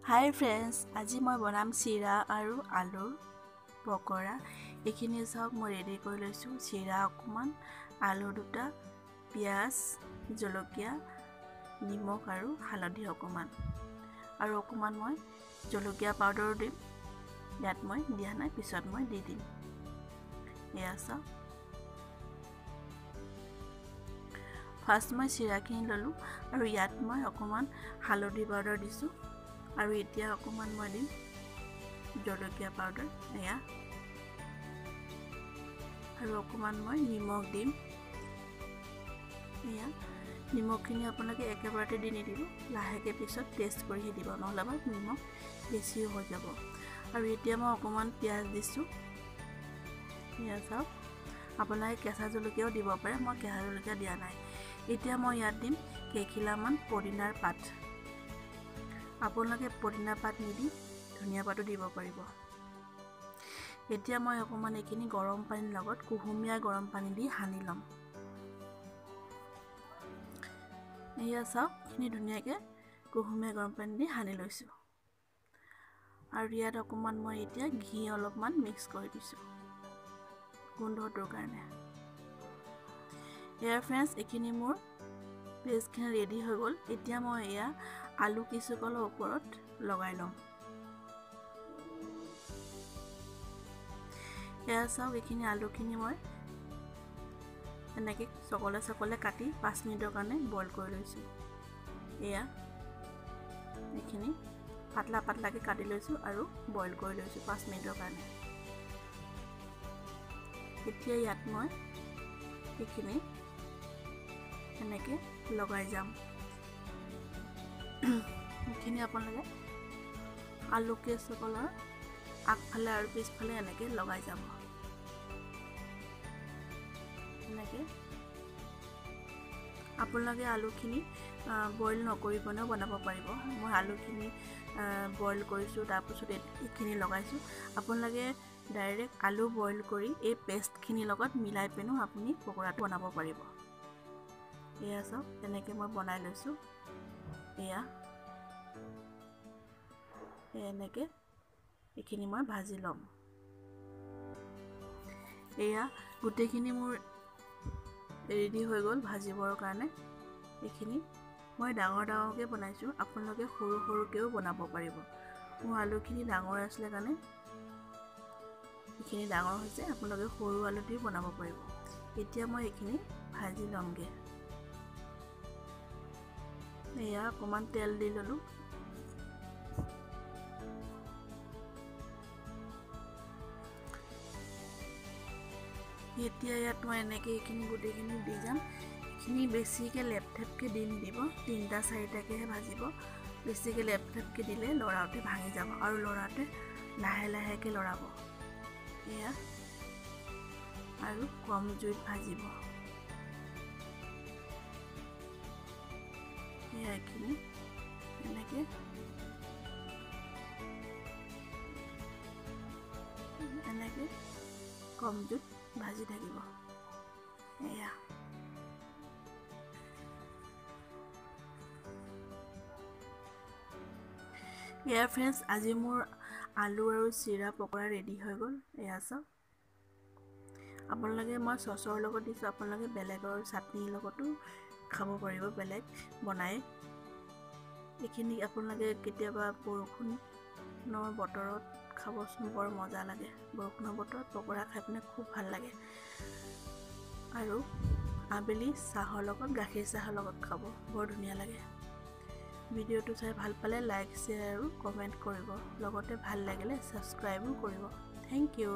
Hi friends, আজি মই বনাম চিৰা আৰু আলুৰ পকৰা। এখিনি সব মই ৰেডি কৰি লৈছো। চিৰা অকমান, আলু দুটা, পিয়াজ, জলকীয়া, নিমখ আৰু হালধি অকমান। আৰু অকমান মই জলকীয়া পাউডাৰ দিম। ইয়াত মই দিয়া নাই, পিছত মই দি দিম। এয়া সব। ফাৰ্ষ্ট মই চিৰাখিনি ললো আৰু ইয়াত মই অকমান হালধি পাউডাৰ দিছো। আৰু এতিয়া অকমান মই দিম জলকীয়া পাউডাৰ এয়া আৰু অকমান মই নিমখ দিম এয়া নিমখখিনি আপোনালোকে একেবাৰতে দি নিদিব লাহেকে পিছত টেষ্ট কৰি দিব নহলে বা নিমখ বেছি হৈ যাব আৰু এতিয়া মই অকমান পিয়াজ দিছো এয়া সব আপোনালোকে কেঁচা জলকীয়াও দিব পাৰে মই কেঁচা জলকীয়া দিয়া নাই এতিয়া মই ইয়াত দিম কেইখিলামান পদিনাৰ পাত আপোনালোকে পদিনা পাত নিদি ধনিয়া পাতো দিব পাৰিব এতিয়া মই অকমান এখিনি গৰম পানীৰ লগত কুহুমিয়া গৰম পানী দি হানি লম এয়া সব খিনি ধুনিয়াকে কুহুমিয়া গৰম পানী দি হানি লৈছো আৰু ইয়াত অকমান মই এতিয়া ঘি অলপমান মিক্স কৰি দিছো গোন্ধটোৰ কাৰণে এয়া फ्रेंड्स এখিনি মোৰ পেষ্টখিনি ৰেডি হৈ গল এতিয়া মই এয়া আলু কিছুকলৰ ওপৰত লগাই লম এয়া সব এখিনি আলুখিনি মই এনেকে সকলে কাটি 5 মিনিটৰ কাৰণে বইল কৰি লৈছো এয়া এখিনি পাতলাকে কাটি লৈছো আৰু বইল কৰি লৈছো 5 মিনিটৰ কাৰণে এতিয়া ইয়াত মই এখিনি এনেকে লগাই যাম এখিনি আপোনালোকে আলু কেছকলৰ আগফালে আৰু পিছফালে এনেকে লগাই যাব এনেকে আপোনালোকে আলুখিনি বইল নকৰি বনাও বনাব পাৰিব মই আলুখিনি বইল কৰিছো তাৰ পিছত এখিনি লগাইছো আপোনালোকে ডাইৰেক্ট আলু বইল কৰি এই পেষ্টখিনি লগত মিলাই পেনো আপুনি পকৰাটো বনাব পাৰিব এয়া সব এনেকে মই বনাই লৈছো এয়া এনেকে এখিনি মই ভাজি লম এয়া গুটেখিনি মোৰ ৰেডি হৈ গল ভাজিবৰ কাৰণে এখিনি মই ডাঙৰকে বনাইছো আপোনালোকে সৰুকেও বনাব পাৰিব মোৰ আলুখিনি ডাঙৰ আছিল কাৰণে এখিনি ডাঙৰ হৈছে আপোনালোকে সৰু আলু দি বনাব পাৰিব এতিয়া মই এখিনি ভাজি লমগে এয়া অকমান তেল দি ললো এতিয়া ইয়াত মই এনেকে এখিনি গুটেখিনি দি যাম এখিনি বেছিকে লেপথেপকে দি নিদিব 3টা 4টাকে ভাজিব বেছিকে লেপথেপকে দিলে লৰাওতে ভাঙি যাব আৰু লৰাতে লাহেকে লৰাব এয়া আৰু কম জুইত ভাজিব এয়া এখিনি এনেকে কম জুইত ভাজি থাকিব এয়া फ्रेंड्स আজি মোৰ আলু আৰু চিৰা পকৰা ৰেডি হৈ গল এয়া সব আপোনালোকে মই সসৰ লগত দিছো আপোনালোকে বেলেগৰ চাটনিৰ লগতো খাব পাৰিব বেলেগ বনাই এখিনি আপোনালোকে কেতিয়াবা বৰষুণৰ বতৰত খাবচোন বৰ মজা লাগে বৰষুণৰ বতৰত পকৰা খাই পিনে খুব ভাল লাগে আৰু আবেলি চাহৰ লগত গাখীৰ চাহৰ লগত খাব বৰ ধুনীয়া লাগে ভিডিওটো চাই ভাল পালে লাইক শেয়াৰ আৰু কমেন্ট কৰিব লগতে ভাল লাগিলে সাবস্ক্ৰাইবও কৰিব থ্যাংক ইউ